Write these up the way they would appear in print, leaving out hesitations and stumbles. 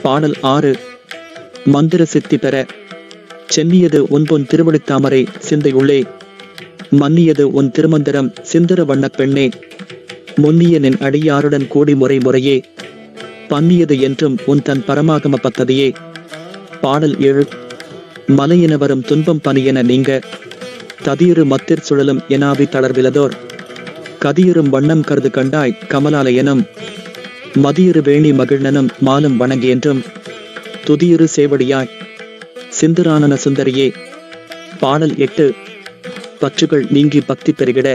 பாடல் 6. மந்திர சித்தி பெற. சென்னியது உன்பொன் திருவடித்தாமரை சிந்தை உள்ளே, மன்னியது உன் திருமந்திரம் சிந்தர வண்ணப் பெண்ணே, முன்னிய நின் அடியாருடன் கூடி முறை முறையே, பன்னியது என்றும் உன் தன் பரமாகம பத்ததியே. பாடல் 7. மலையென வரும் துன்பம் பனியென நீங்க, ததியுறு மத்திர் சுழலும் எனாவி தளர்விலதோர், கதியுறும் வண்ணம் கருது கண்டாய் கமலாலயனும், மதியுறு வேணி மகிழ்னனும் மாலும் வணங்கியென்றும், துதியுறு சேவடியாய் சிந்துரானன சுந்தரியே. பாடல் 8. பற்றுகள் நீங்கி பக்தி பெருகிட.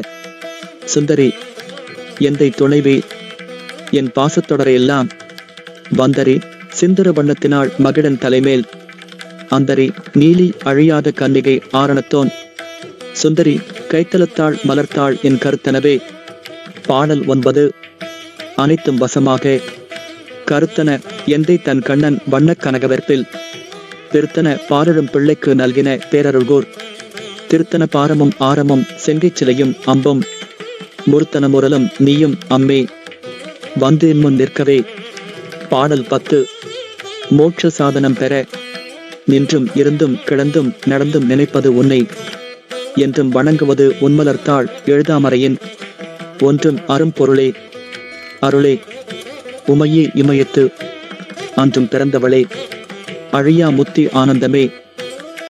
சுந்தரி எந்தை துணைவே, என் பாசத்தொடரையெல்லாம் வந்தரி சிந்துர வண்ணத்தினாள் மகிழன் தலைமேல், அந்தரி நீலி அழியாத கன்னிகை ஆரணத்தோன், சுந்தரி கைத்தலத்தாள் மலர்த்தாள் என் கருத்தனவே. பாடல் 9. அனைத்தும் வசமாக. கருத்தன எந்தை தன் கண்ணன் வண்ணக் கனகவெற்பில், திருத்தன பாரழும் பிள்ளைக்கு நல்கின பேரருள்கூர், திருத்தன பாரமும் ஆரமும் செங்கைச் சிலையும் அம்பும், முருத்தன முரலும் நீயும் அம்மே வந்து என் முன் நிற்கவே. பாடல் 10. மோட்ச சாதனம் பெற. நின்றும் இருந்தும் கிடந்தும் நடந்தும் நினைப்பது உன்னை, என்றும் வணங்குவது உன்மலர்த்தாள் எழுதாமறையின், ஒன்றும் அரும்பொருளே அருளே, உமையே இமயத்து அன்றும் பிறந்தவளே, அழியா முத்தி ஆனந்தமே.